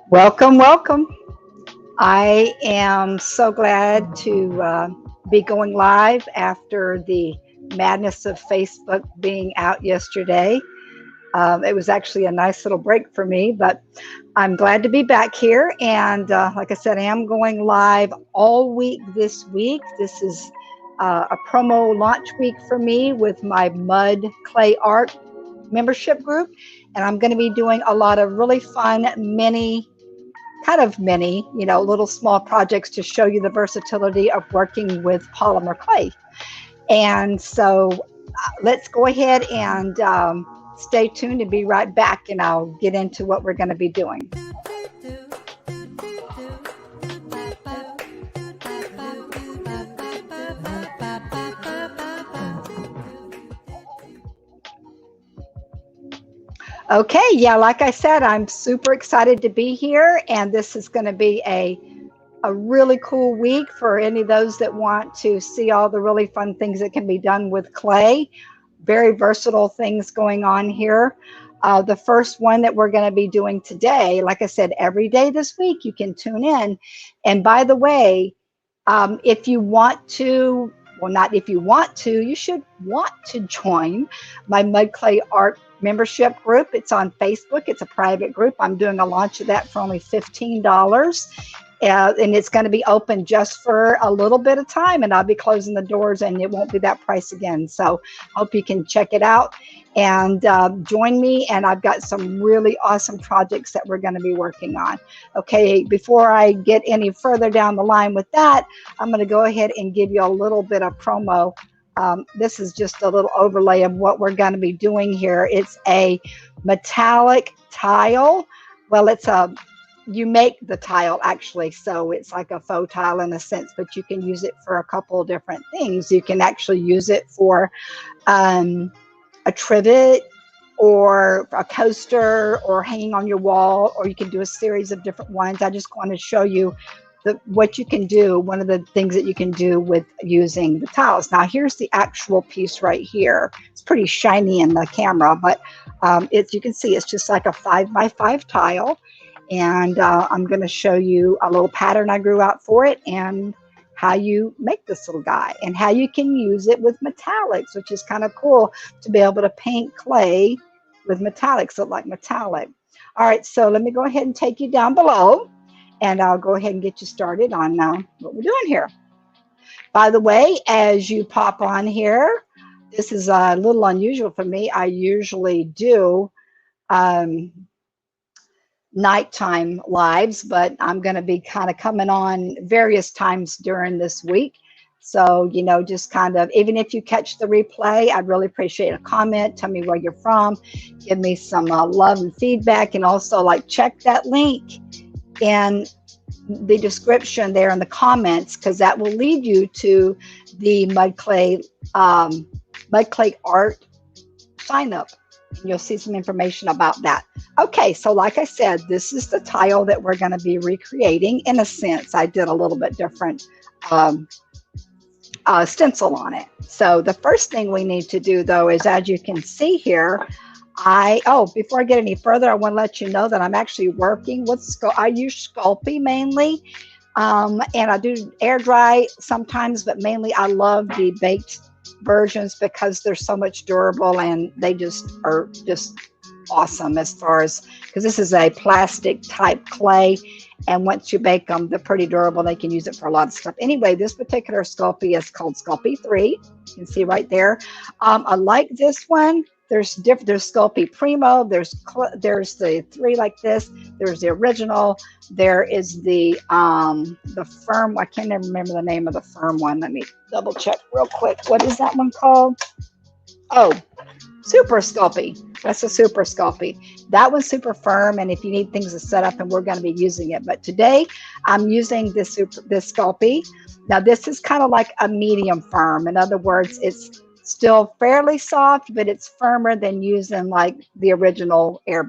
Welcome, welcome. I am so glad to be going live after the madness of Facebook being out yesterday. It was actually a nice little break for me, but I'm glad to be back here. And like I said, I am going live all week this week. This is a promo launch week for me with my Mud.Clay.Art membership group. And I'm going to be doing a lot of really fun many, little small projects to show you the versatility of working with polymer clay. And so let's go ahead and stay tuned and be right back, and I'll get into what we're going to be doing. Okay, yeah, like I said, I'm super excited to be here, and this is going to be a really cool week for any of those that want to see all the really fun things that can be done with clay. Very versatile things going on here. The first one that we're going to be doing today, like I said, every day this week, you can tune in. And by the way, if you want to, well, not if you want to, you should want to join my Mud.Clay.Art membership group. It's on Facebook. It's a private group. I'm doing a launch of that for only $15. And it's going to be open just for a little bit of time, and I'll be closing the doors, and it won't be that price again. So hope you can check it out and join me. And I've got some really awesome projects that we're going to be working on. Okay, before I get any further down the line with that, I'm going to go ahead and give you a little bit of promo. This is just a little overlay of what we're going to be doing here. It's a metallic tile. Well, you make the tile actually, so it's like a faux tile in a sense, but you can use it for a couple of different things. You can actually use it for a trivet or a coaster or hanging on your wall, or you can do a series of different ones. I just want to show you what you can do, one of the things that you can do with using the tiles. Now here's the actual piece right here. It's pretty shiny in the camera, but you can see it's just like a 5x5 tile. And I'm going to show you a little pattern I grew out for it, and how you make this little guy, and how you can use it with metallics, which is kind of cool to be able to paint clay with metallics, look like metallic. All right, so let me go ahead and take you down below, and I'll go ahead and get you started on what we're doing here. By the way, as you pop on here, this is a little unusual for me. I usually do nighttime lives, but I'm going to be kind of coming on various times during this week. So, just kind of, even if you catch the replay, I'd really appreciate a comment. Tell me where you're from. Give me some love and feedback. And also, check that link in the description there in the comments, because that will lead you to the Mud.Clay.Art sign up. You'll see some information about that. Okay, so like I said, this is the tile that we're going to be recreating. In a sense, I did a little bit different stencil on it. So the first thing we need to do, though, is, as you can see here, before I get any further, I want to let you know that I'm actually working with I use Sculpey mainly, and I do air dry sometimes, but mainly I love the baked versions because they're so much durable, and they just are just awesome as far as, because this is a plastic type clay, and once you bake them, they're pretty durable. They can use it for a lot of stuff. Anyway, this particular Sculpey is called Sculpey 3. You can see right there. I like this one. There's Sculpey Primo. There's the 3 like this. There's the original. There is the firm. I can't even remember the name of the firm one. Let me double check real quick. What is that one called? Oh, Super Sculpey. That's a Super Sculpey. That one's super firm, and if you need things to set up, and we're going to be using it. But today I'm using this Sculpey. Now this is kind of like a medium firm. In other words, it's still fairly soft, but it's firmer than using like the original air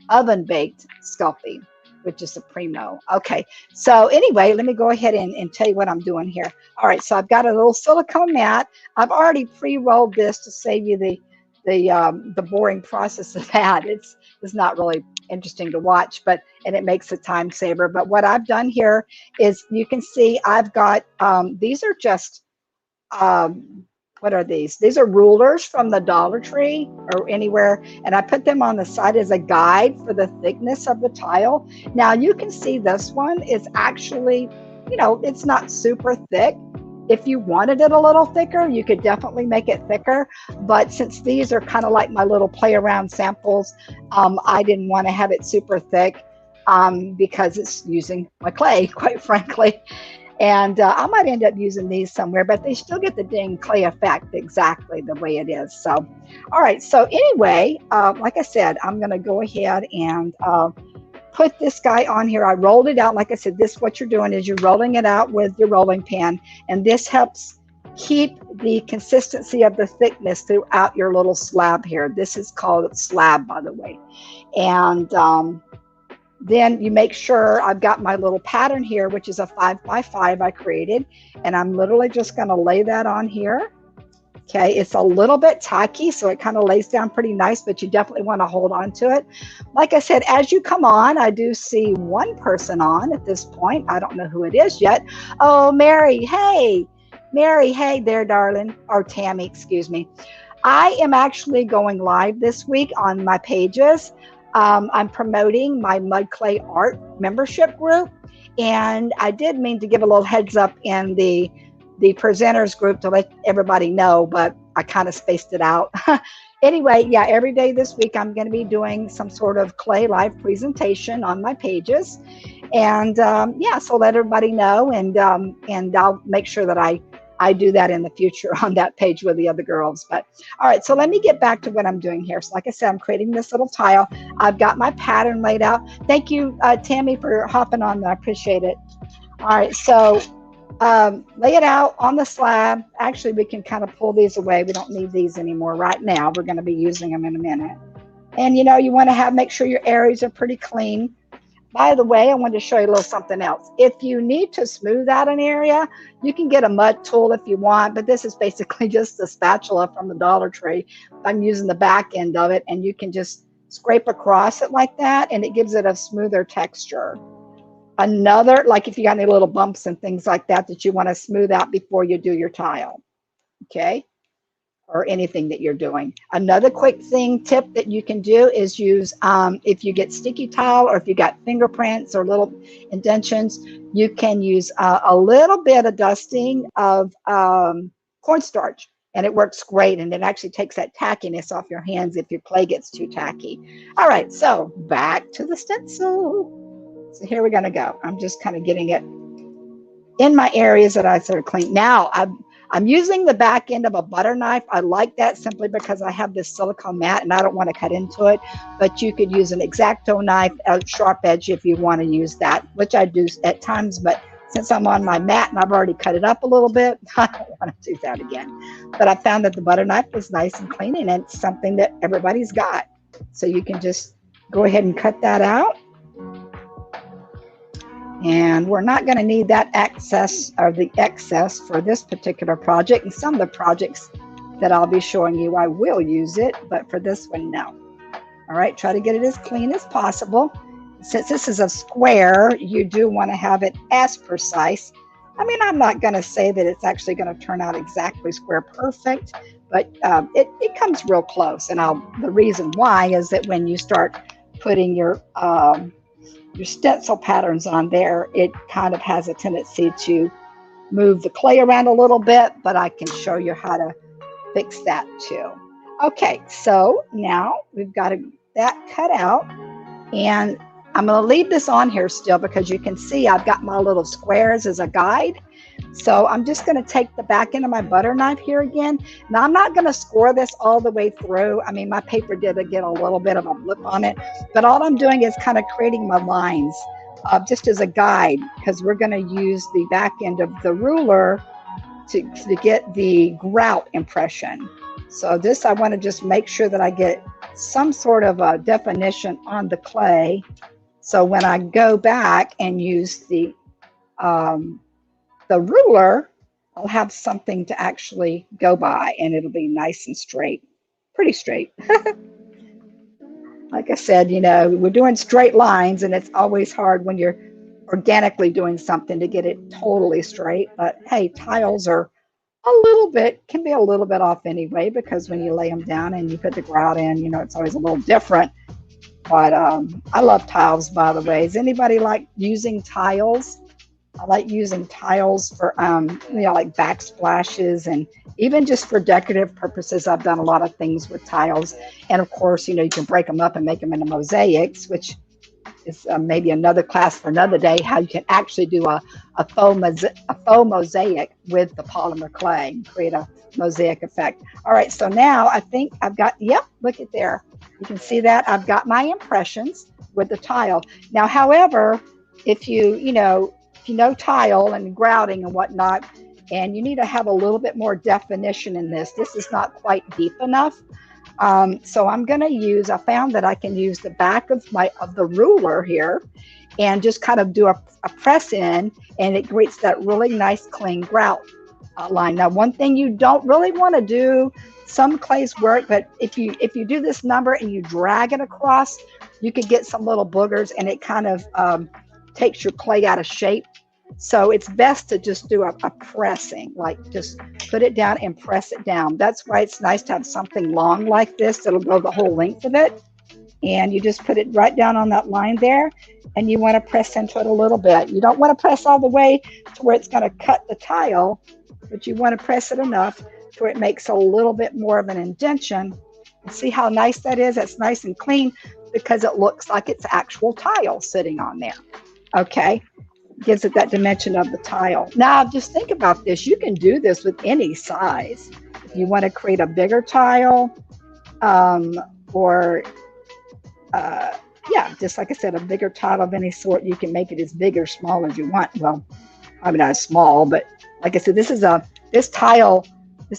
oven baked Sculpey, which is the Primo. Okay, so anyway, let me go ahead and tell you what I'm doing here. All right, so I've got a little silicone mat. I've already pre-rolled this to save you the the boring process of that. It's not really interesting to watch, but and it makes a time saver. But what I've done here is you can see I've got these are just um, what are these? These are rulers from the Dollar Tree or anywhere, and I put them on the side as a guide for the thickness of the tile. Now you can see this one is actually, you know, it's not super thick. If you wanted it a little thicker, you could definitely make it thicker. But since these are kind of like my little play around samples, I didn't want to have it super thick because it's using my clay, quite frankly. And I might end up using these somewhere, but they still get the dang clay effect exactly the way it is. So, all right. So anyway, like I said, I'm going to go ahead and put this guy on here. I rolled it out. Like I said, this what you're doing is you're rolling it out with your rolling pin, and this helps keep the consistency of the thickness throughout your little slab here. This is called slab, by the way. And then you make sure I've got my little pattern here, which is a 5x5 I created, and I'm literally just going to lay that on here. Okay, it's a little bit tacky, so it kind of lays down pretty nice, but you definitely want to hold on to it. Like I said, as you come on, I do see one person on at this point. I don't know who it is yet. Oh, Mary, hey. Mary, hey there, darling. Or Tammy, excuse me. I am actually going live this week on my pages. I'm promoting my Mud.Clay.Art membership group, and I did mean to give a little heads up in the presenters group to let everybody know, but I kind of spaced it out. Anyway, yeah, every day this week I'm going to be doing some sort of clay live presentation on my pages, and yeah, so let everybody know, and I'll make sure that I do that in the future on that page with the other girls. But all right, so let me get back to what I'm doing here. So like I said, I'm creating this little tile. I've got my pattern laid out. Thank you, Tammy, for hopping on. I appreciate it. All right, so lay it out on the slab. Actually, we can kind of pull these away. We don't need these anymore right now. We're going to be using them in a minute. And you know, you want to make sure your areas are pretty clean. By the way, I wanted to show you a little something else. If you need to smooth out an area, you can get a mud tool if you want, but this is basically just a spatula from the Dollar Tree. I'm using the back end of it, and you can just scrape across it like that, and it gives it a smoother texture. Another, like if you got any little bumps and things like that that you want to smooth out before you do your tile, okay? Or anything that you're doing. Another quick tip that you can do is use, if you get sticky tile or if you got fingerprints or little indentions, you can use a little bit of dusting of cornstarch, and it works great, and it actually takes that tackiness off your hands if your clay gets too tacky. All right, so back to the stencil. So here we're going to go. I'm just kind of getting it in my areas that I sort of clean. Now I'm using the back end of a butter knife. I like that simply because I have this silicone mat and I don't want to cut into it, but you could use an X-Acto knife, a sharp edge if you want to use that, which I do at times, but since I'm on my mat and I've already cut it up a little bit, I don't want to do that again. But I found that the butter knife is nice and clean, and it's something that everybody's got. So you can just go ahead and cut that out. And we're not going to need that excess or the excess for this particular project. And some of the projects that I'll be showing you, I will use it, but for this one, no. All right, try to get it as clean as possible. Since this is a square, you do want to have it as precise. I mean, I'm not going to say that it's actually going to turn out exactly square perfect, but it comes real close. And the reason why is that when you start putting your stencil patterns on there, it kind of has a tendency to move the clay around a little bit, but I can show you how to fix that too. Okay, so now we've got that cut out, and I'm going to leave this on here still because you can see I've got my little squares as a guide. So I'm just going to take the back end of my butter knife here again. Now I'm not going to score this all the way through. I mean, my paper did get a little bit of a blip on it, but all I'm doing is kind of creating my lines just as a guide, because we're going to use the back end of the ruler to get the grout impression. So this, I want to just make sure that I get some sort of a definition on the clay. So when I go back and use the ruler, I'll have something to actually go by, and it'll be nice and straight. pretty straight. Like I said, we're doing straight lines, and it's always hard when you're organically doing something to get it totally straight. But hey, tiles are can be a little bit off anyway, because when you lay them down and you put the grout in, it's always a little different. But I love tiles, by the way. Does anybody like using tiles? I like using tiles for, like backsplashes, and even just for decorative purposes. I've done a lot of things with tiles. And of course, you can break them up and make them into mosaics, which is maybe another class for another day, how you can actually do a faux mosaic with the polymer clay and create a mosaic effect. All right, so now I think I've got, yep, look at there. You can see that I've got my impressions with the tile. Now, however, if you know tile and grouting and whatnot, and you need to have a little bit more definition in this. This is not quite deep enough. So I'm going to use, I found that I can use the back of the ruler here and just kind of do a press in, and it creates that really nice clean grout line. Now, one thing you don't really want to do, some clays work, but if you do this number and you drag it across, you could get some little boogers, and it kind of takes your clay out of shape. So it's best to just do a pressing, like just put it down and press it down. That's why it's nice to have something long like this that'll go the whole length of it. And you just put it right down on that line there, and you want to press into it a little bit. You don't want to press all the way to where it's going to cut the tile, but you want to press it enough to where it makes a little bit more of an indention. And see how nice that is? That's nice and clean because it looks like it's actual tile sitting on there. Okay. Gives it that dimension of the tile. Now, just think about this. You can do this with any size. If you want to create a bigger tile, or yeah, just like I said, a bigger tile of any sort, you can make it as big or small as you want. Well, I mean, not as small, but like I said, this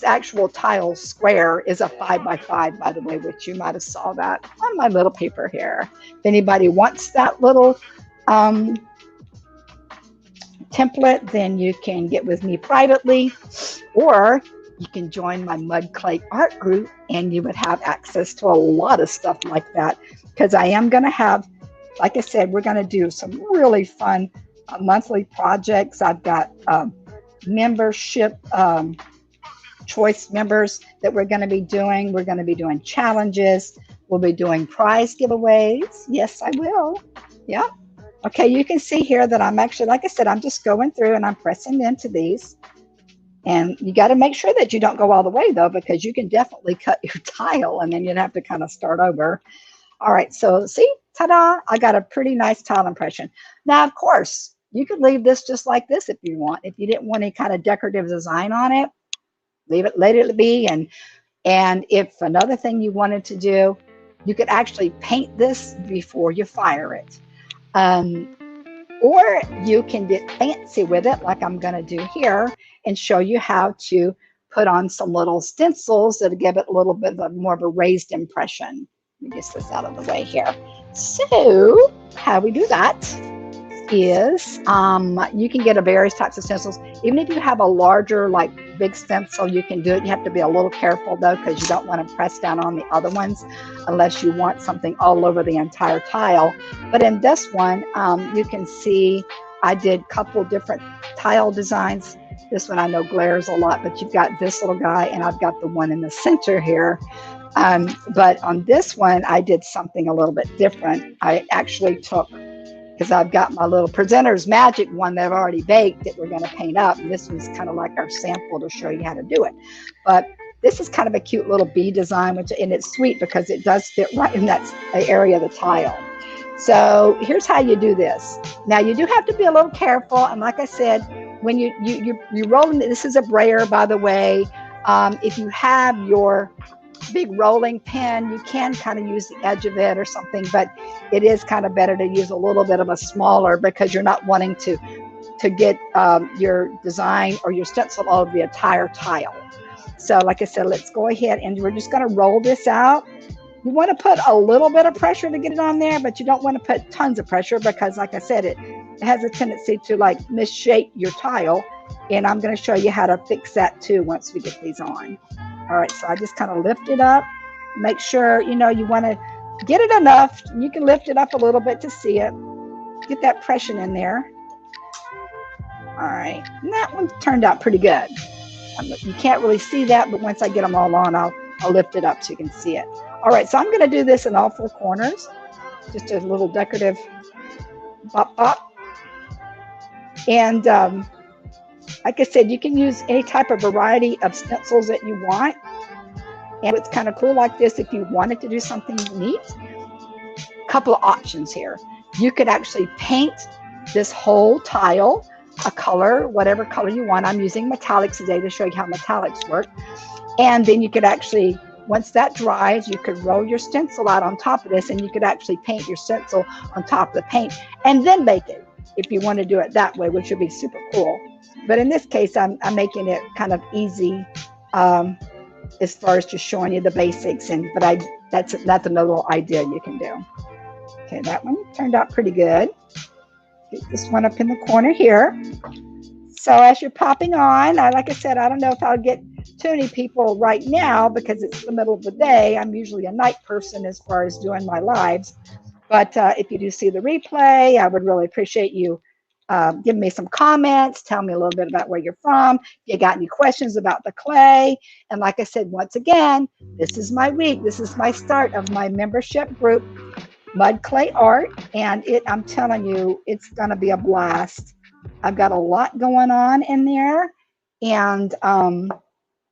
actual tile square is a 5x5, by the way, which you might have saw that on my little paper here. If anybody wants that little template, then you can get with me privately, or you can join my Mud.Clay.Art group, and you would have access to a lot of stuff like that, because I am going to have, like I said, we're going to do some really fun monthly projects. I've got membership choice members that we're going to be doing. We're going to be doing challenges. We'll be doing prize giveaways. Yes, I will. Yeah. Okay, you can see here that I'm actually, like I said, I'm just going through and I'm pressing into these. And you got to make sure that you don't go all the way, though, because you can definitely cut your tile, and then you'd have to kind of start over. All right, so see, ta-da, I got a pretty nice tile impression. Now, of course, you could leave this just like this if you want. If you didn't want any kind of decorative design on it, let it be. And if another thing you wanted to do, you could actually paint this before you fire it. Or you can get fancy with it, like I'm going to do here, and show you how to put on some little stencils that give it a little bit more of a raised impression. Let me get this out of the way here. So how we do that is you can get a various types of stencils. Even if you have a larger, like big stencil, you can do it. You have to be a little careful though, because you don't want to press down on the other ones unless you want something all over the entire tile. But in this one, you can see I did a couple different tile designs. This one I know glares a lot, but you've got this little guy, and I've got the one in the center here. But on this one, I did something a little bit different. I actually took, because I've got my little presenter's magic one that I've already baked that we're going to paint up. And this was kind of like our sample to show you how to do it. But this is kind of a cute little bee design, and it's sweet because it does fit right in that area of the tile. So here's how you do this. Now, you do have to be a little careful. And like I said, when you roll in, this is a brayer, by the way. If you have your big rolling pin, you can kind of use the edge of it or something, but it is kind of better to use a little bit of a smaller, because you're not wanting to get your design or your stencil all over the entire tile. So like I said, let's go ahead and we're just going to roll this out. You want to put a little bit of pressure to get it on there, but you don't want to put tons of pressure, because like I said, it has a tendency to like misshape your tile. And I'm going to show you how to fix that too once we get these on. All right, so I just kind of lift it up, Make sure, you know, you want to get it enough. You can lift it up a little bit to see it. Get that pressure in there. All right, and that one turned out pretty good. You can't really see that, but once I get them all on, I'll lift it up so you can see it. All right, so I'm going to do this in all four corners. Just a little decorative bop bop. And like I said, you can use any type of variety of stencils that you want. And it's kind of cool like this if you wanted to do something neat. Couple of options here. You could actually paint this whole tile a color, whatever color you want. I'm using metallics today to show you how metallics work. And then you could actually, once that dries, you could roll your stencil out on top of this, and you could actually paint your stencil on top of the paint and then bake it if you want to do it that way, which would be super cool. But in this case, I'm making it kind of easy as far as just showing you the basics. But that's another idea you can do. Okay, that one turned out pretty good. Get this one up in the corner here. So as you're popping on, like I said, I don't know if I'll get too many people right now because it's the middle of the day. I'm usually a night person as far as doing my lives. But if you do see the replay, I would really appreciate you giving me some comments. Tell me a little bit about where you're from. If you got any questions about the clay. And like I said, once again, this is my week. This is my start of my membership group, Mud.Clay.Art. And I'm telling you, it's going to be a blast. I've got a lot going on in there. And,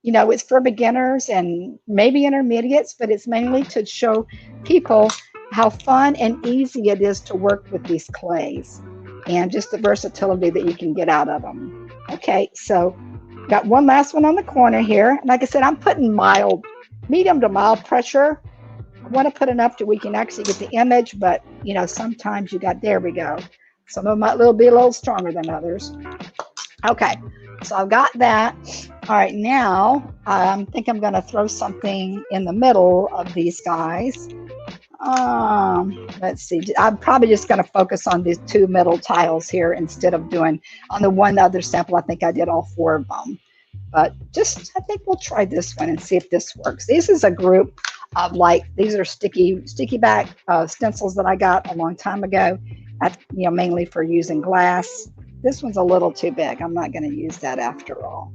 you know, it's for beginners and maybe intermediates, but it's mainly to show people how fun and easy it is to work with these clays and just the versatility that you can get out of them. Okay, so got one last one on the corner here. Like I said, I'm putting medium to mild pressure. I want to put enough to we can actually get the image, but you know, sometimes there we go. Some of them might be a little stronger than others. Okay, so I've got that. All right, now I think I'm going to throw something in the middle of these guys. Let's see. I'm probably just going to focus on these two middle tiles here instead of doing on the one other sample. I think I did all four of them. But I think we'll try this one and see if this works. This is a group of these are sticky back stencils that I got a long time ago. That's, you know, mainly for using glass. This one's a little too big. I'm not going to use that after all.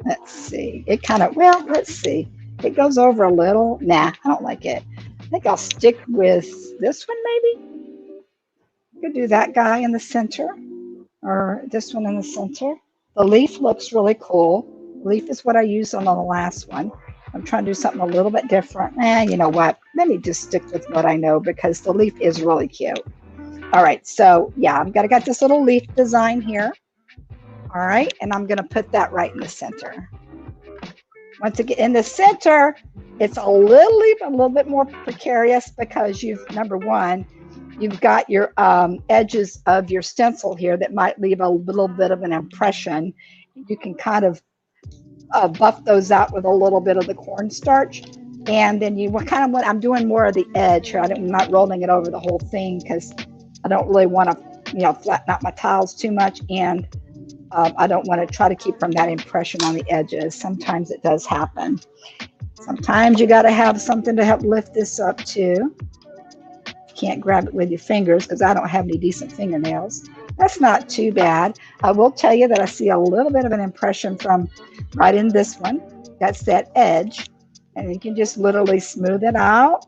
Let's see. It kind of, well, let's see. It goes over a little. Nah, I don't like it. I think I'll stick with this one maybe. Could do that guy in the center or this one in the center. The leaf looks really cool. Leaf is what I used on the last one. I'm trying to do something a little bit different. You know what? Let me just stick with what I know because the leaf is really cute. All right, so yeah, I've got this little leaf design here. All right, and I'm going to put that right in the center. Once again, in the center, it's a little bit more precarious because number one, you've got your edges of your stencil here that might leave a little bit of an impression. You can kind of buff those out with a little bit of the cornstarch. And then I'm doing more of the edge here. I'm not rolling it over the whole thing because I don't really want to, you know, flatten out my tiles too much. And I don't want to try to keep from that impression on the edges. Sometimes it does happen. Sometimes you got to have something to help lift this up too. You can't grab it with your fingers because I don't have any decent fingernails. That's not too bad. I will tell you that I see a little bit of an impression from right in this one. That's that edge. And you can just literally smooth it out.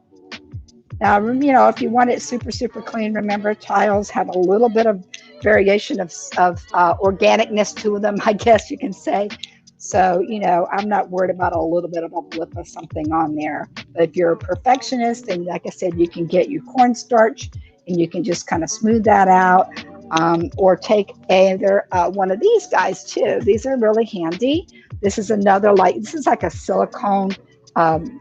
Now, you know, if you want it super, super clean, remember tiles have a little bit of variation of organicness to them, I guess you can say. So, you know, I'm not worried about a little bit of a blip of something on there. But if you're a perfectionist, then like I said, you can get your cornstarch and you can just kind of smooth that out. Or take either one of these guys too. These are really handy. This is this is like a silicone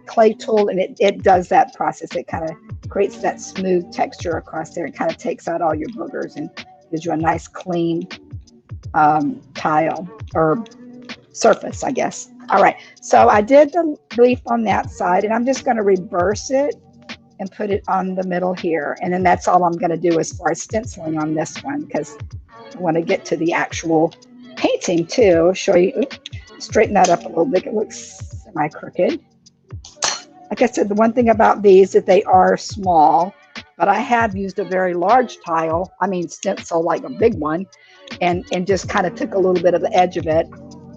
clay tool, and it does that process. It kind of creates that smooth texture across there. It kind of takes out all your boogers and gives you a nice clean tile or surface, I guess. All right, so I did the leaf on that side, and I'm just going to reverse it and put it on the middle here. And then that's all I'm going to do as far as stenciling on this one because I want to get to the actual painting too. Show you, straighten that up a little bit. It looks semi-crooked. Like I said, the one thing about these is that they are small, but I have used a very large tile, I mean stencil, like a big one, and just kind of took a little bit of the edge of it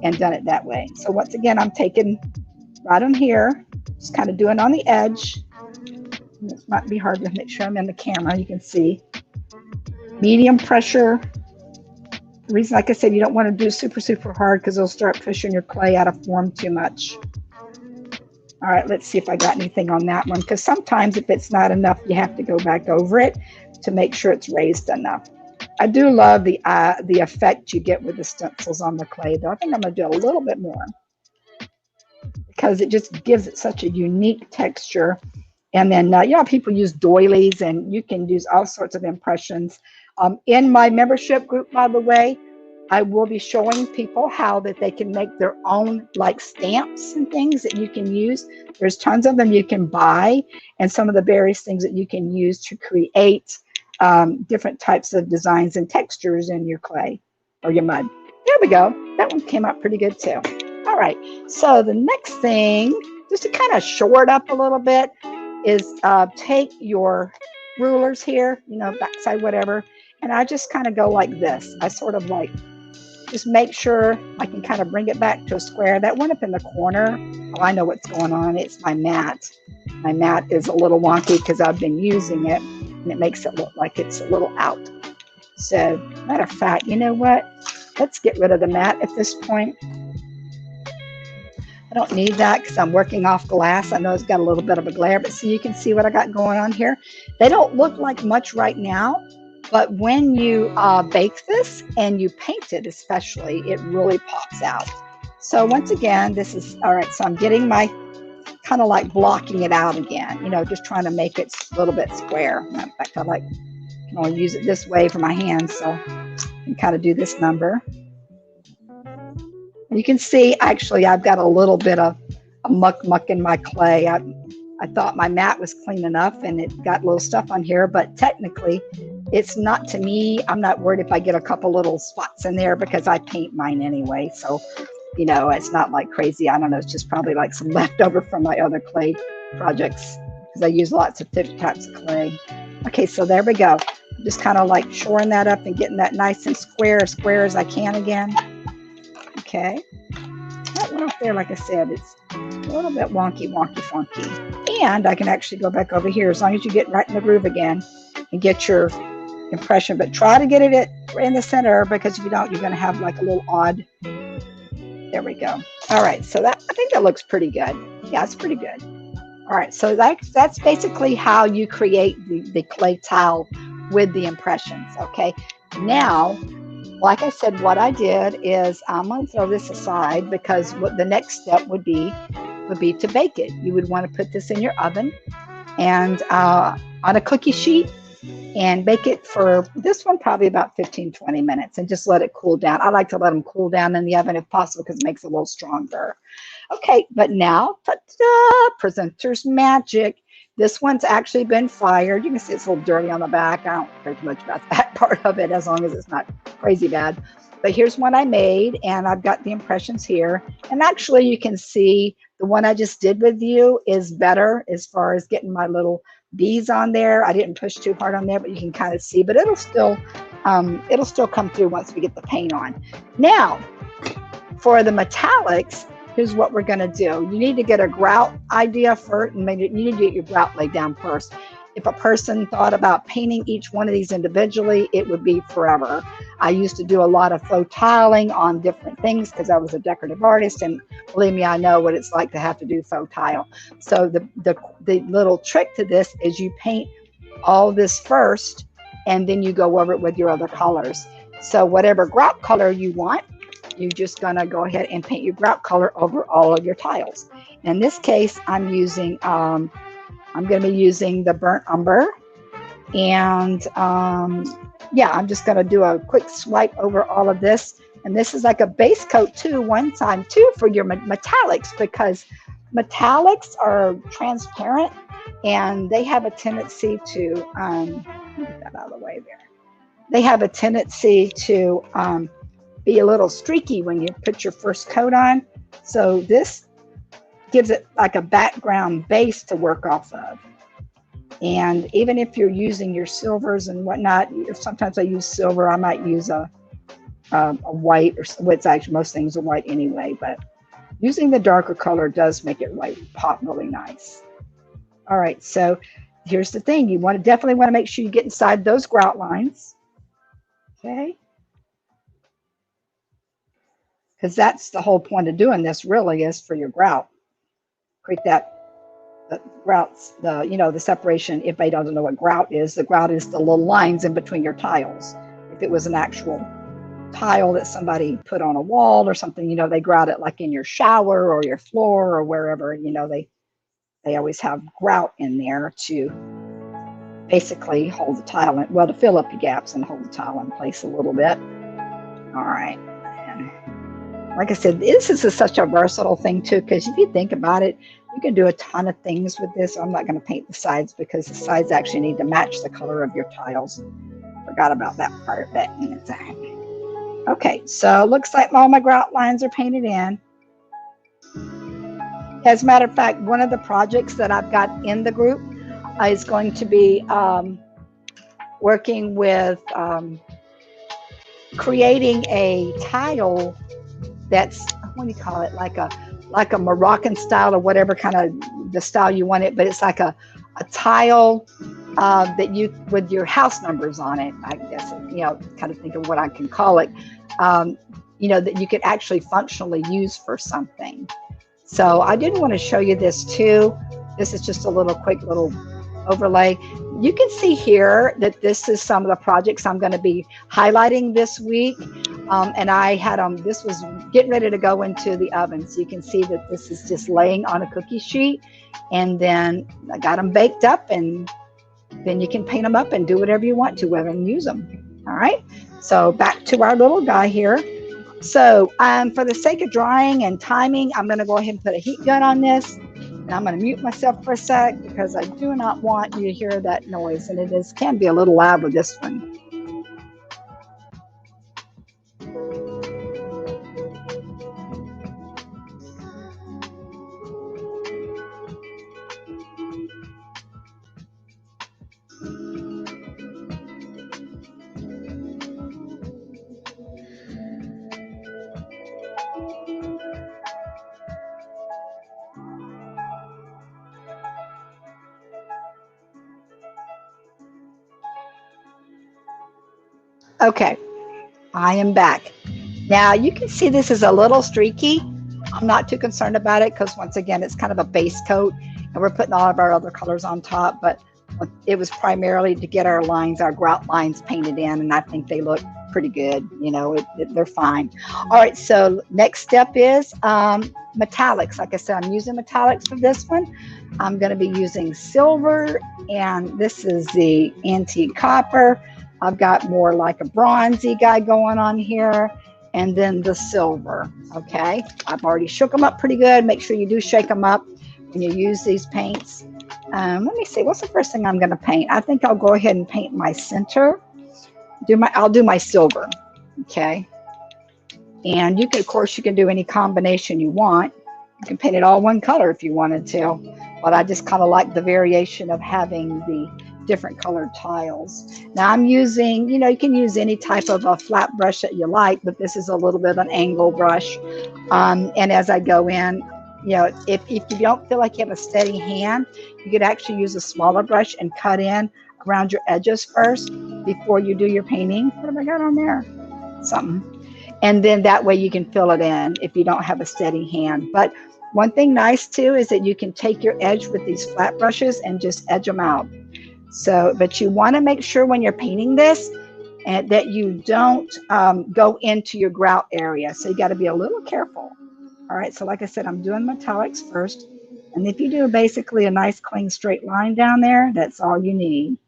and done it that way. So once again, I'm taking right on here, just kind of doing on the edge. This might be hard to make sure I'm in the camera. You can see medium pressure. The reason, like I said, you don't want to do super hard because it'll start pushing your clay out of form too much. All right, let's see if I got anything on that one, because sometimes if it's not enough, you have to go back over it to make sure it's raised enough. I do love the effect you get with the stencils on the clay, though. I think I'm going to do a little bit more because it just gives it such a unique texture. And then, you know, people use doilies, and you can use all sorts of impressions. In my membership group, by the way, I will be showing people how that they can make their own like stamps and things that you can use. There's tons of them you can buy, and some of the various things that you can use to create different types of designs and textures in your clay or your mud. There we go. That one came out pretty good too. All right. So the next thing, just to kind of shore it up a little bit, is take your rulers here, you know, backside, whatever, and I just kind of go like this. I sort of like just make sure I can kind of bring it back to a square. That one up in the corner, oh, I know what's going on. It's my mat. My mat is a little wonky because I've been using it, and it makes it look like it's a little out. So, matter of fact, you know what? Let's get rid of the mat at this point. I don't need that because I'm working off glass. I know it's got a little bit of a glare, but see, you can see what I got going on here. They don't look like much right now, but when you bake this and you paint it especially, it really pops out. So once again, this is, all right, so I'm getting my, kind of like blocking it out again, you know, just trying to make it a little bit square. In fact, I like, can only use it this way for my hands, so I can kind of do this number. You can see, actually, I've got a little bit of a muck in my clay. I thought my mat was clean enough, and it got little stuff on here, but technically, it's not, to me, I'm not worried if I get a couple little spots in there because I paint mine anyway. So, you know, it's not like crazy. I don't know. It's just probably like some leftover from my other clay projects because I use lots of different types of clay. Okay, so there we go. Just kind of like shoring that up and getting that nice and square as I can again. Okay, that one up there, like I said, it's a little bit wonky, funky. And I can actually go back over here as long as you get right in the groove again and get your impression. But try to get it in the center, because if you don't, you're going to have like a little odd. There we go. All right, so that, I think that looks pretty good. Yeah, it's pretty good. All right, so that's basically how you create the clay tile with the impressions. Okay, now, like I said, what I did is I'm going to throw this aside because what the next step would be to bake it. You would want to put this in your oven and on a cookie sheet and bake it for, this one probably about 15-20 minutes, and just let it cool down. I like to let them cool down in the oven if possible because it makes it a little stronger. Okay, but now, ta-da, presenter's magic. This one's actually been fired. You can see it's a little dirty on the back. I don't care too much about that part of it as long as it's not crazy bad. But here's one I made, and I've got the impressions here. And actually, you can see the one I just did with you is better as far as getting my little bees on there. I didn't push too hard on there, but you can kind of see. But it'll still come through once we get the paint on. Now, for the metallics, here's what we're going to do. You need to get a grout idea first, and maybe you need to get your grout laid down first. If a person thought about painting each one of these individually, it would be forever. I used to do a lot of faux tiling on different things because I was a decorative artist, and believe me, I know what it's like to have to do faux tile. So the little trick to this is you paint all this first, and then you go over it with your other colors. So whatever grout color you want, you're just gonna go ahead and paint your grout color over all of your tiles. In this case, I'm using, I'm gonna be using the burnt umber, and yeah, I'm just gonna do a quick swipe over all of this. And this is like a base coat too, one time too, for your metallics, because metallics are transparent and they have a tendency to, get that out of the way there. They have a tendency to be a little streaky when you put your first coat on. So this gives it like a background base to work off of. And even if you're using your silvers and whatnot, sometimes I use silver. I might use a white, or what's actually most things are white anyway, but using the darker color does make it pop really nice. All right, so here's the thing. You definitely want to make sure you get inside those grout lines. Okay. Because that's the whole point of doing this, really, is for your grout. Create that grouts, the separation. If they don't know what grout is, the grout is the little lines in between your tiles. If it was an actual tile that somebody put on a wall or something, they grout it like in your shower or your floor or wherever, they always have grout in there to basically hold the tile in, well, to fill up the gaps and hold the tile in place a little bit. All right. And like I said, this is such a versatile thing too, because if you think about it, you can do a ton of things with this. I'm not going to paint the sides because the sides actually need to match the color of your tiles. Forgot about that part, but okay, so it looks like all my grout lines are painted in. As a matter of fact, one of the projects that I've got in the group is going to be working with creating a tile that's, what do you call it, like a Moroccan style or whatever kind of the style you want it, but it's like a tile that you, with your house numbers on it, I guess, kind of think of what I can call it, that you could actually functionally use for something. So I did want to show you this too. This is just a quick little overlay. You can see here that this is some of the projects I'm going to be highlighting this week. And I had this was getting ready to go into the oven. So you can see that this is just laying on a cookie sheet. And then I got them baked up, and then you can paint them up and do whatever you want to with them and use them. All right. So back to our little guy here. So for the sake of drying and timing, I'm going to go ahead and put a heat gun on this. And I'm going to mute myself for a sec because I do not want you to hear that noise. And it can be a little loud with this one. Okay, I am back. Now you can see this is a little streaky. I'm not too concerned about it because once again, it's kind of a base coat and we're putting all of our other colors on top, but it was primarily to get our grout lines painted in, and I think they look pretty good. They're fine. All right, so next step is metallics. Like I said, I'm using metallics for this one. I'm going to be using silver, and this is the antique copper. I've got more like a bronzy guy going on here, and then the silver. Okay, I've already shook them up pretty good. Make sure you do shake them up when you use these paints. Let me see, what's the first thing I'm going to paint? I think I'll go ahead and paint my center. I'll do my silver. Okay, and you can, of course, you can do any combination you want. You can paint it all one color if you wanted to, but I just kind of like the variation of having the different colored tiles. Now I'm using, you can use any type of a flat brush that you like, but this is a little bit of an angle brush. And as I go in, if you don't feel like you have a steady hand, you could actually use a smaller brush and cut in around your edges first before you do your painting. What have I got on there? Something. And then that way you can fill it in if you don't have a steady hand. But one thing nice too is that you can take your edge with these flat brushes and just edge them out. So, but you want to make sure when you're painting this and that you don't go into your grout area. So you got to be a little careful. All right. So like I said, I'm doing metallics first. And if you do basically a nice clean straight line down there, that's all you need.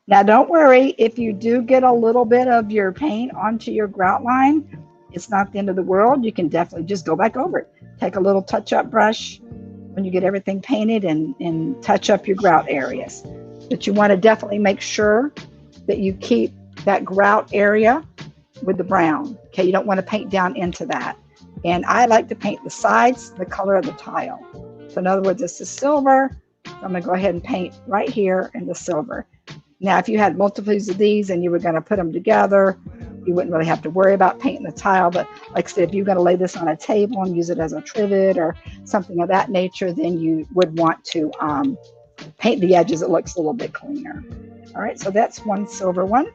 Now, don't worry if you do get a little bit of your paint onto your grout line. It's not the end of the world. You can definitely just go back over it. Take a little touch-up brush when you get everything painted and touch up your grout areas. But you want to definitely make sure that you keep that grout area with the brown. Okay, you don't want to paint down into that. And I like to paint the sides the color of the tile. So in other words, this is silver. So I'm going to go ahead and paint right here in the silver. Now, if you had multiples of these and you were going to put them together, you wouldn't really have to worry about painting the tile. But like I said, if you're going to lay this on a table and use it as a trivet or something of that nature, then you would want to paint the edges. It looks a little bit cleaner. All right, so that's one silver one.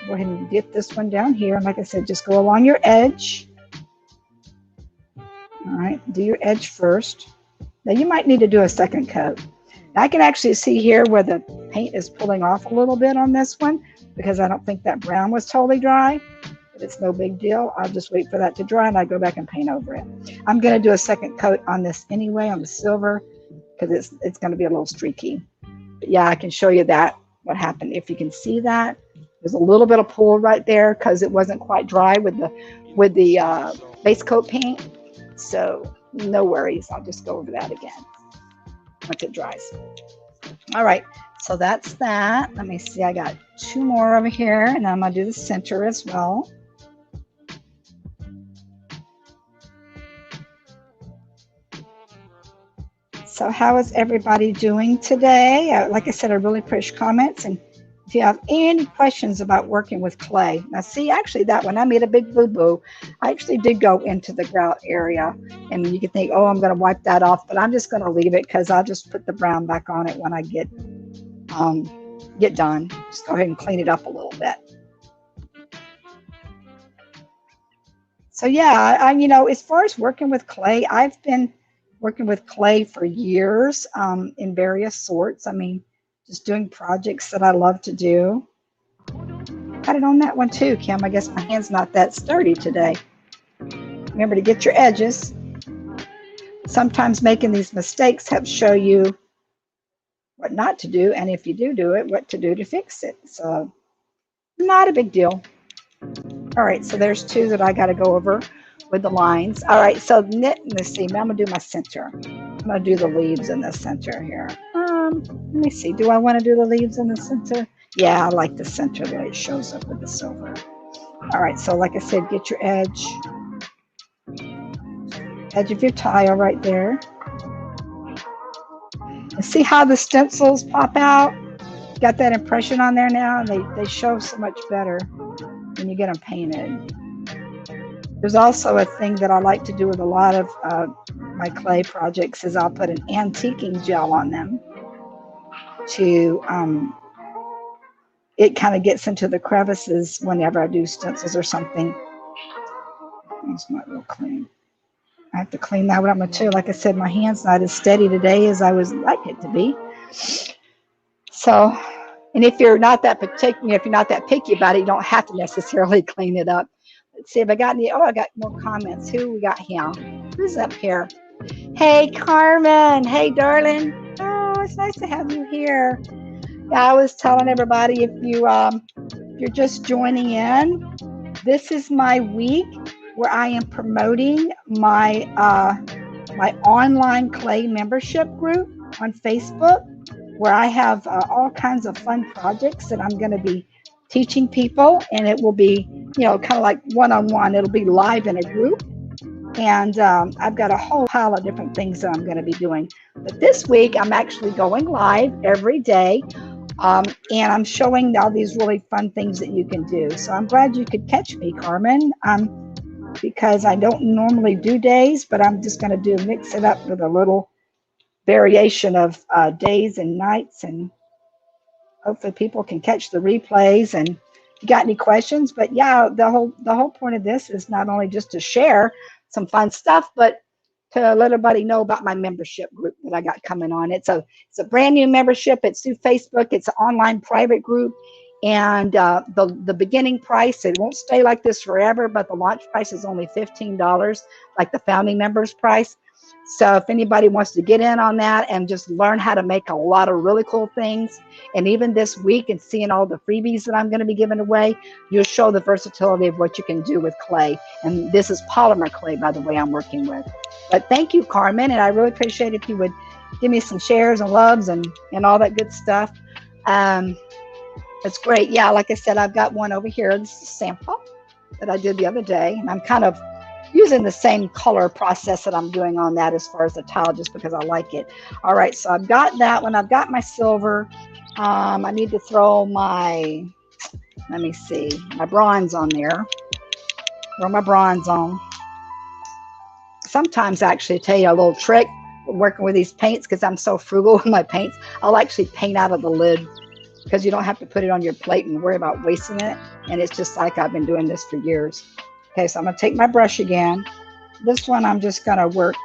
Go ahead and get this one down here. And like I said, just go along your edge. All right, do your edge first. Now you might need to do a second coat. Now, I can actually see here where the paint is pulling off a little bit on this one because I don't think that brown was totally dry, but it's no big deal. I'll just wait for that to dry and I go back and paint over it. I'm going to do a second coat on this anyway, on the silver, because it's going to be a little streaky. But yeah, I can show you that, what happened. If you can see that, there's a little bit of pull right there because it wasn't quite dry with the base coat paint. So no worries. I'll just go over that again once it dries. All right, so that's that. Let me see, I got two more over here, and I'm gonna do the center as well. So how is everybody doing today? Like I said, I really appreciate comments, and if you have any questions about working with clay. Now see, actually that one, I made a big boo-boo. I actually did go into the grout area, and you could think, oh, I'm gonna wipe that off, but I'm just gonna leave it because I'll just put the brown back on it when I get done. Just go ahead and clean it up a little bit. So yeah, you know, as far as working with clay, I've been working with clay for years in various sorts. I mean, just doing projects that I love to do. Got it on that one too, Kim. I guess my hand's not that sturdy today. Remember to get your edges. Sometimes making these mistakes helps show you what not to do, and if you do it, what to do to fix it. So not a big deal. All right, so there's two that I got to go over with the lines. All right, so let's see. I'm gonna do my center. I'm gonna do the leaves in the center here. Let me see. Do I want to do the leaves in the center? Yeah, I like the center the way it shows up with the silver. All right, so like I said, get your edge of your tile right there. And see how the stencils pop out? Got that impression on there now, and they show so much better when you get them painted. There's also a thing that I like to do with a lot of my clay projects is I'll put an antiquing gel on them to it kind of gets into the crevices whenever I do stencils or something. It's not real clean. I have to clean that one up too. Like I said, my hand's not as steady today as I would like it to be. So, and if you're not that particular, if you're not that picky about it, you don't have to necessarily clean it up. Let's see if I got any. Oh, I got more comments. Who we got here? Who's up here? Hey, Carmen. Hey, darling. Oh, it's nice to have you here. Yeah, I was telling everybody if you're just joining in, this is my week where I am promoting my my online clay membership group on Facebook, where I have all kinds of fun projects that I'm going to be teaching people, and it will be, you know, kind of like one-on-one. It'll be live in a group, and I've got a whole pile of different things that I'm going to be doing. But this week, I'm actually going live every day, and I'm showing all these really fun things that you can do. So I'm glad you could catch me, Carmen, because I don't normally do days, but I'm just going to mix it up with a little variation of days and nights, and hopefully people can catch the replays. And if you got any questions, but yeah, the whole point of this is not only just to share some fun stuff, but to let everybody know about my membership group that I got coming on. It's a brand new membership. It's through Facebook. It's an online private group, and the beginning price, it won't stay like this forever, but the launch price is only $15, like the founding members price. So if anybody wants to get in on that and just learn how to make a lot of really cool things, and even this week and seeing all the freebies that I'm going to be giving away, you'll show the versatility of what you can do with clay. And this is polymer clay, by the way, I'm working with. But thank you, Carmen, and I really appreciate if you would give me some shares and loves and all that good stuff. It's great. Yeah, like I said, I've got one over here. This is a sample. that I did the other day. And I'm kind of using the same color process that I'm doing on that as far as the tile, just because I like it. All right, so I've got that one. I've got my silver. I need to throw my, let me see, my bronze on there. Throw my bronze on. Sometimes I actually tell you a little trick working with these paints, because I'm so frugal with my paints. I'll actually paint out of the lid, because you don't have to put it on your plate and worry about wasting it. And it's just like I've been doing this for years. Okay, so I'm gonna take my brush again. This one I'm just gonna work,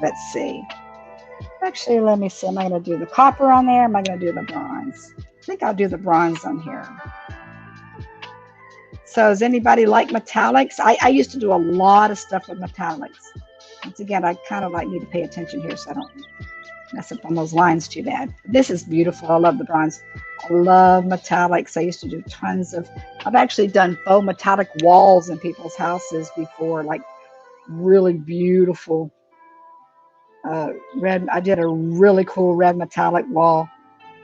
let's see. Actually, let me see, am I gonna do the copper on there? Am I gonna do the bronze? I think I'll do the bronze on here. So does anybody like metallics? I used to do a lot of stuff with metallics. Once again, I kind of like need to pay attention here so I don't mess up on those lines too bad. This is beautiful. I love the bronze. I love metallics. I used to do tons of, I've actually done faux metallic walls in people's houses before, like really beautiful red. I did a really cool red metallic wall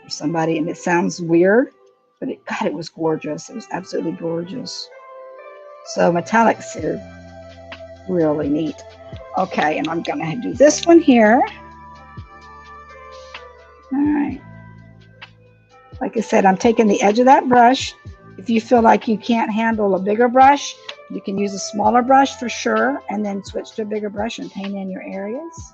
for somebody, and it sounds weird, but God, it was gorgeous. It was absolutely gorgeous. So metallics are really neat. Okay, and I'm gonna do this one here. All right. Like I said, I'm taking the edge of that brush. If you feel like you can't handle a bigger brush, you can use a smaller brush for sure, and then switch to a bigger brush and paint in your areas.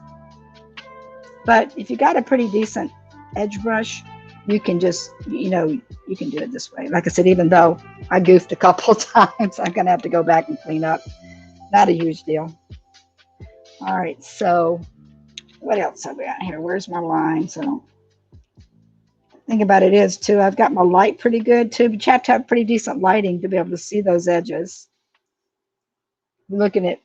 But if you got a pretty decent edge brush, you can just, you know, you can do it this way. Like I said, even though I goofed a couple times, I'm gonna have to go back and clean up. Not a huge deal. All right, so what else have we got here? Where's my line? So thing about it is too, I've got my light pretty good too, but you have to have pretty decent lighting to be able to see those edges. Looking at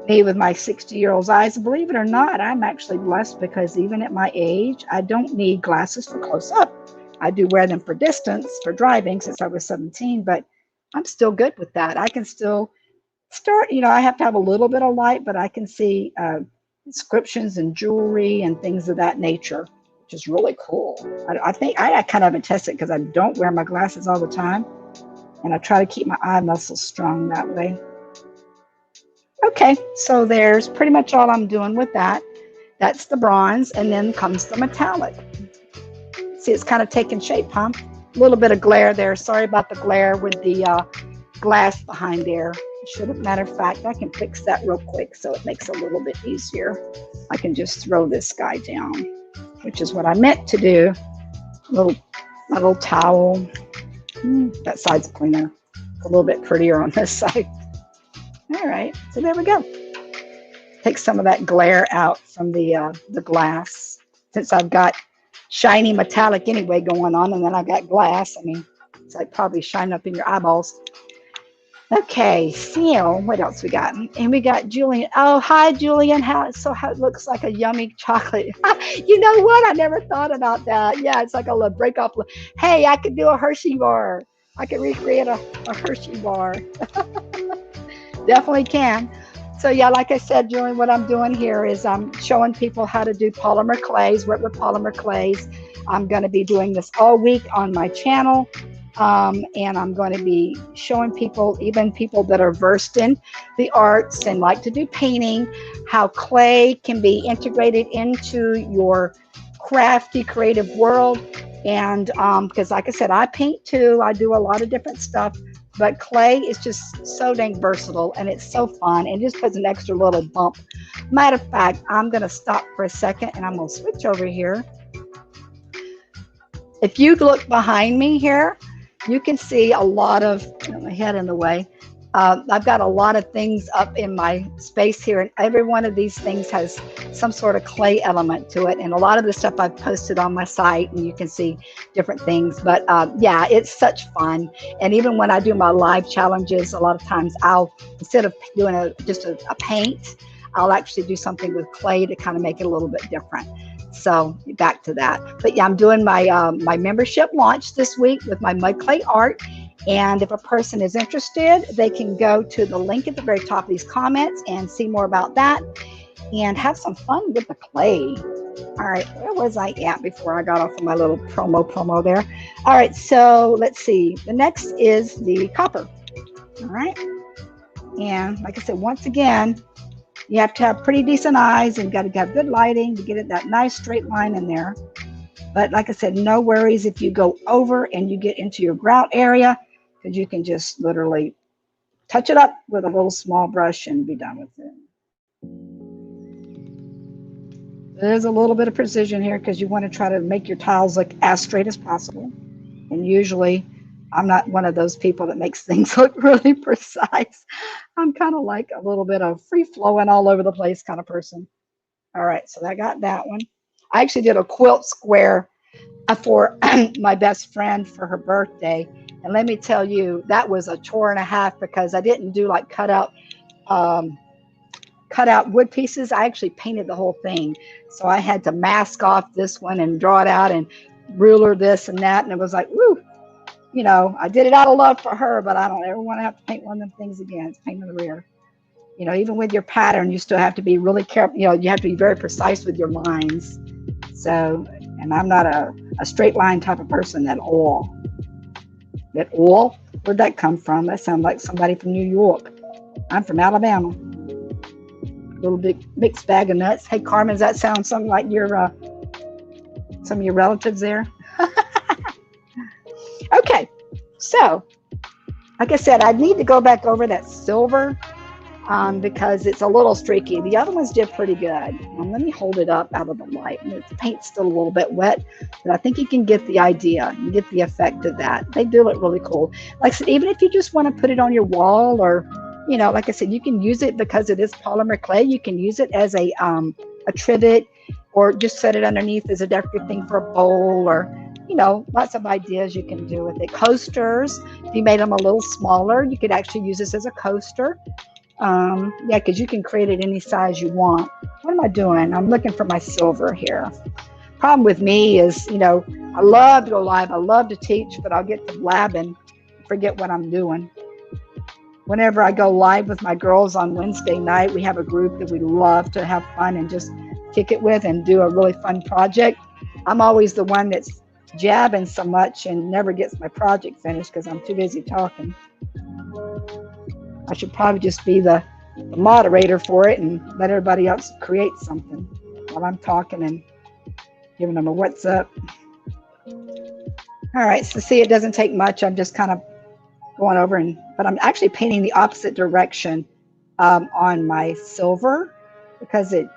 me with my 60-year-old eyes, believe it or not, I'm actually blessed, because even at my age, I don't need glasses for close up. I do wear them for distance, for driving, since I was 17, but I'm still good with that. I can still start, you know, I have to have a little bit of light, but I can see inscriptions and jewelry and things of that nature, which is really cool. I think I kind of haven't tested, because I don't wear my glasses all the time, and I try to keep my eye muscles strong that way. Okay, so there's pretty much all I'm doing with that. That's the bronze, and then comes the metallic. See, it's kind of taking shape, huh? A little bit of glare there. Sorry about the glare with the glass behind there. Should have, matter of fact, I can fix that real quick so it makes it a little bit easier. I can just throw this guy down, which is what I meant to do. My little towel. That side's cleaner. A little bit prettier on this side. All right, so there we go. Take some of that glare out from the glass. Since I've got shiny metallic anyway going on, and then I've got glass. I mean, it's like probably shining up in your eyeballs. Okay, so what else we got? And we got Julian. Oh, hi, Julian. How it looks like a yummy chocolate. You know what? I never thought about that. Yeah, it's like a little break off. Hey, I could do a Hershey bar. I could recreate a Hershey bar. Definitely can. So yeah, like I said, Julian, what I'm doing here is I'm showing people how to do polymer clays, work with polymer clays. I'm going to be doing this all week on my channel. And I'm going to be showing people, even people that are versed in the arts and like to do painting, how clay can be integrated into your crafty, creative world. And because like I said, I paint too. I do a lot of different stuff. But clay is just so dang versatile, and it's so fun, and just puts an extra little bump. Matter of fact, I'm going to stop for a second, and I'm going to switch over here. If you look behind me here, you can see a lot of, my head in the way. I've got a lot of things up in my space here, and every one of these things has some sort of clay element to it. And a lot of the stuff I've posted on my site, and you can see different things. But yeah, it's such fun. And even when I do my live challenges, a lot of times I'll, instead of doing just a paint, I'll actually do something with clay to kind of make it a little bit different. So back to that. But yeah, I'm doing my my membership launch this week with my Mud.Clay.Art. And if a person is interested, they can go to the link at the very top of these comments and see more about that and have some fun with the clay. All right, where was I at before I got off of my little promo there? All right, so let's see. The next is the copper. All right. And like I said, once again, you have to have pretty decent eyes and got to have good lighting to get it that nice straight line in there. But like I said, no worries if you go over and you get into your grout area, because you can just literally touch it up with a little small brush and be done with it. There's a little bit of precision here because you want to try to make your tiles look as straight as possible. And usually I'm not one of those people that makes things look really precise. I'm kind of like a little bit of free flowing all over the place kind of person. All right, so I got that one. I actually did a quilt square for my best friend for her birthday. And let me tell you, that was a chore and a half because I didn't do like cut out wood pieces. I actually painted the whole thing. So I had to mask off this one and draw it out and ruler this and that. And it was like, woo, you know, I did it out of love for her, but I don't ever want to have to paint one of them things again. It's pain in the rear. You know, even with your pattern, you still have to be really careful. You know, you have to be very precise with your lines. So, and I'm not a straight line type of person at all. At all? Where'd that come from? That sounds like somebody from New York. I'm from Alabama. Little big mixed bag of nuts. Hey, Carmen, does that sound something like your some of your relatives there? Okay, so like I said, I need to go back over that silver because it's a little streaky. The other ones did pretty good. Let me hold it up out of the light. The paint's still a little bit wet, but I think you can get the idea and get the effect of that. They do look really cool. Like I said, even if you just want to put it on your wall, or, you know, like I said, you can use it because it is polymer clay. You can use it as a trivet, or just set it underneath as a decorative thing for a bowl, or, you know, lots of ideas you can do with it. Coasters, if you made them a little smaller, you could actually use this as a coaster. Yeah, because you can create it any size you want. What am I doing? I'm looking for my silver here. Problem with me is, you know, I love to go live. I love to teach, but I'll get to blabbing, forget what I'm doing. Whenever I go live with my girls on Wednesday night, we have a group that we love to have fun and just kick it with and do a really fun project. I'm always the one that's jabbing so much and never gets my project finished because I'm too busy talking. I should probably just be the moderator for it and let everybody else create something while I'm talking and giving them a what's up. All right, so see, it doesn't take much. I'm just kind of going over, but I'm actually painting the opposite direction on my silver because it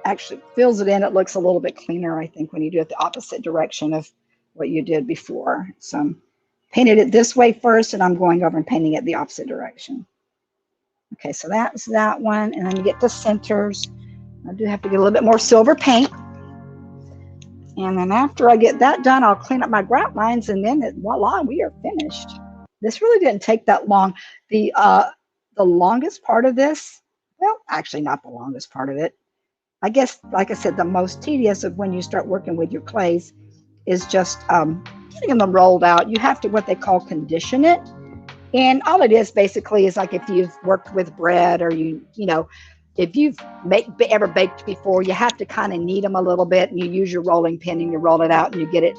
actually fills it in. It looks a little bit cleaner, I think, when you do it the opposite direction of what you did before. So I'm painted it this way first, and I'm going over and painting it the opposite direction. Okay, so that's that one, and then you get the centers. I do have to get a little bit more silver paint. And then after I get that done, I'll clean up my grout lines, and then voila, we are finished. This really didn't take that long. The longest part of this, well, actually not the longest part of it. I guess, like I said, the most tedious of when you start working with your clays is just getting them rolled out. You have to what they call condition it. And all it is basically is like if you've worked with bread, or you know, if you've ever baked before, you have to kind of knead them a little bit, and you use your rolling pin and you roll it out and you get it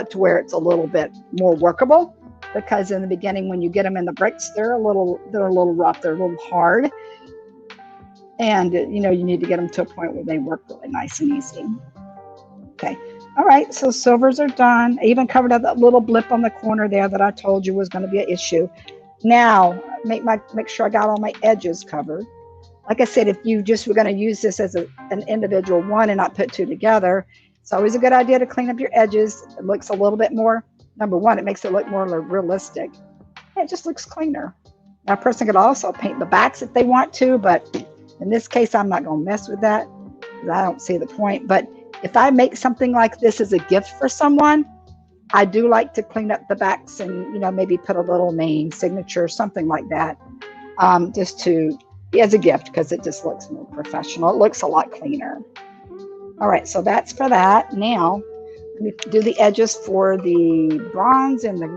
to where it's a little bit more workable. Because in the beginning, when you get them in the bricks, they're a little rough, they're a little hard, and you know, you need to get them to a point where they work really nice and easy. Okay. All right, so silvers are done. I even covered up that little blip on the corner there that I told you was going to be an issue. Now, make sure I got all my edges covered. Like I said, if you just were going to use this as an individual one and not put two together, it's always a good idea to clean up your edges. It looks a little bit more, number one, it makes it look more realistic. It just looks cleaner. Now, a person could also paint the backs if they want to, but in this case, I'm not going to mess with that because I don't see the point. But if I make something like this as a gift for someone, I do like to clean up the backs and, you know, maybe put a little name, signature, something like that, just to, as a gift, because it just looks more professional. It looks a lot cleaner. All right, so that's for that. Now, let me do the edges for the bronze and let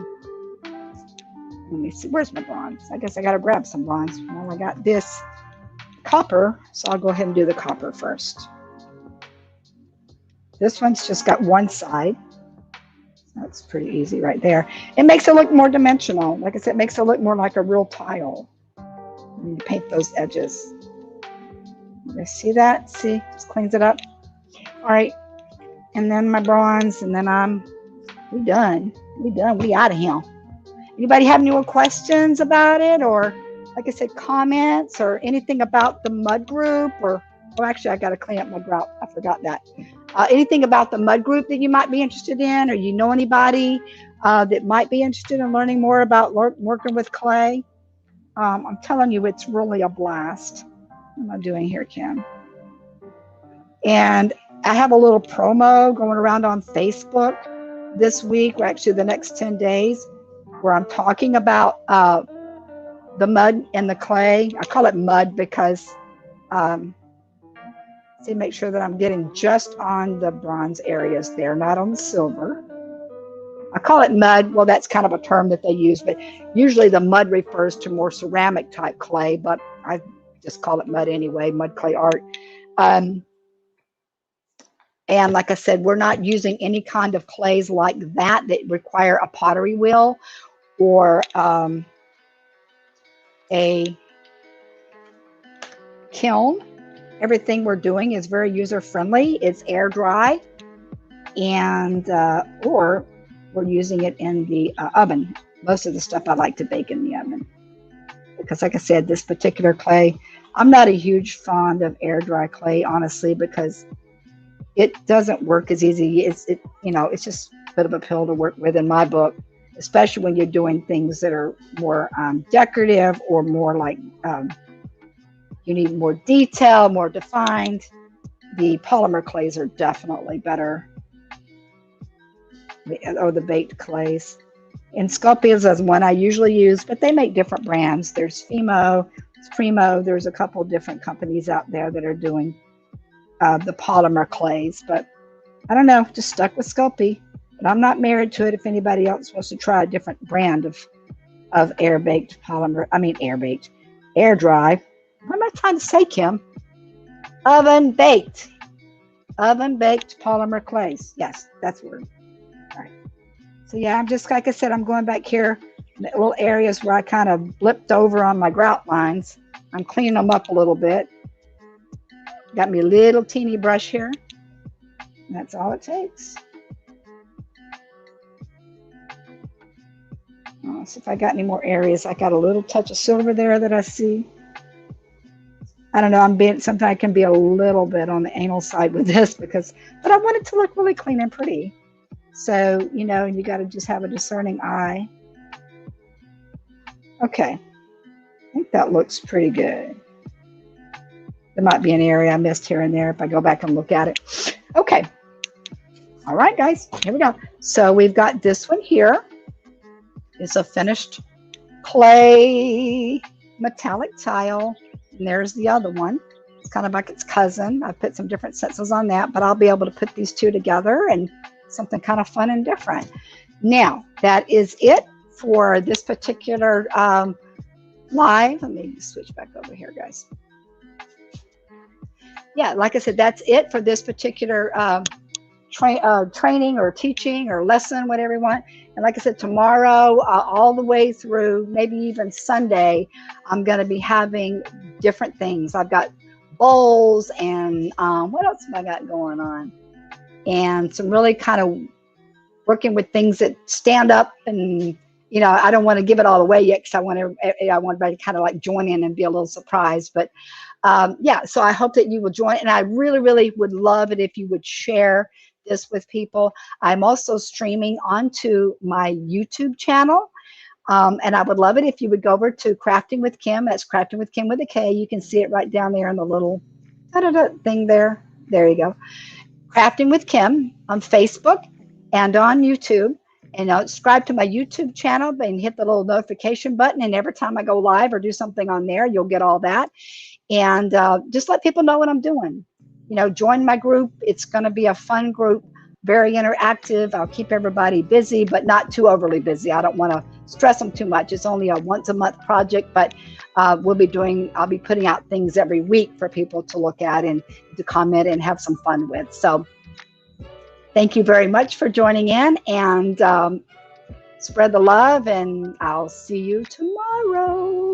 me see, where's my bronze? I guess I got to grab some bronze. Well, I got this copper, so I'll go ahead and do the copper first. This one's just got one side. That's pretty easy right there. It makes it look more dimensional. Like I said, it makes it look more like a real tile when you paint those edges. You see that? See, just cleans it up. All right, and then my bronze, and then we done. We done. We out of here. Anybody have any more questions about it, or like I said, comments or anything about the mud group? Or oh, actually, I got to clean up my grout. I forgot that. Anything about the mud group that you might be interested in, or you know anybody that might be interested in learning more about working with clay? I'm telling you, it's really a blast. What am I doing here, Kim? And I have a little promo going around on Facebook this week, or actually the next 10 days, where I'm talking about the mud and the clay. I call it mud because, see, make sure that I'm getting just on the bronze areas there, not on the silver. I call it mud. Well, that's kind of a term that they use, but usually the mud refers to more ceramic type clay, but I just call it mud anyway, Mud.Clay.Art. And like I said, we're not using any kind of clays like that require a pottery wheel or a kiln. Everything we're doing is very user friendly. It's air dry, and or we're using it in the oven. Most of the stuff I like to bake in the oven because, like I said, this particular clay, I'm not a huge fond of air dry clay, honestly, because it doesn't work as easy. It's just a bit of a pill to work with in my book, especially when you're doing things that are more decorative or more like you need more detail, more defined. The polymer clays are definitely better, or the baked clays. And Sculpey is one I usually use, but they make different brands. There's Fimo, Primo. There's a couple different companies out there that are doing the polymer clays, but I don't know, just stuck with Sculpey. But I'm not married to it. If anybody else wants to try a different brand of air baked polymer, air dry. What am I trying to say, Kim? Oven baked polymer clays. Yes, that's the word. All right. So yeah, I'm just, like I said, I'm going back here in the little areas where I kind of blipped over on my grout lines. I'm cleaning them up a little bit. Got me a little teeny brush here. That's all it takes. Let's see if I got any more areas. I got a little touch of silver there that I see. I don't know, sometimes I can be a little bit on the anal side with this but I want it to look really clean and pretty. So, you got to just have a discerning eye. Okay. I think that looks pretty good. There might be an area I missed here and there if I go back and look at it. Okay. All right, guys, here we go. So we've got this one here. It's a finished clay metallic tile. And there's the other one. It's kind of like its cousin. I put some different stencils on that, but I'll be able to put these two together and something kind of fun and different. Now, that is it for this particular live. Let me switch back over here, guys. Yeah, like I said, that's it for this particular training or teaching or lesson, whatever you want. And like I said, tomorrow, all the way through maybe even Sunday, I'm going to be having different things. I've got bowls and what else have I got going on? And some really kind of working with things that stand up, and I don't want to give it all away yet because I want everybody to kind of like join in and be a little surprised. But yeah, so I hope that you will join, and I really, really would love it if you would share this with people. I'm also streaming onto my YouTube channel, and I would love it if you would go over to Crafting with Kim. That's Crafting with Kim with a K. You can see it right down there in the little thing there. There you go. Crafting with Kim on Facebook and on YouTube. And subscribe to my YouTube channel and hit the little notification button. And every time I go live or do something on there, you'll get all that. And just let people know what I'm doing. Join my group. It's going to be a fun group, very interactive. I'll keep everybody busy, but not too overly busy. I don't want to stress them too much. It's only a once a month project, but I'll be putting out things every week for people to look at and to comment and have some fun with. So Thank you very much for joining in, and spread the love, and I'll see you tomorrow.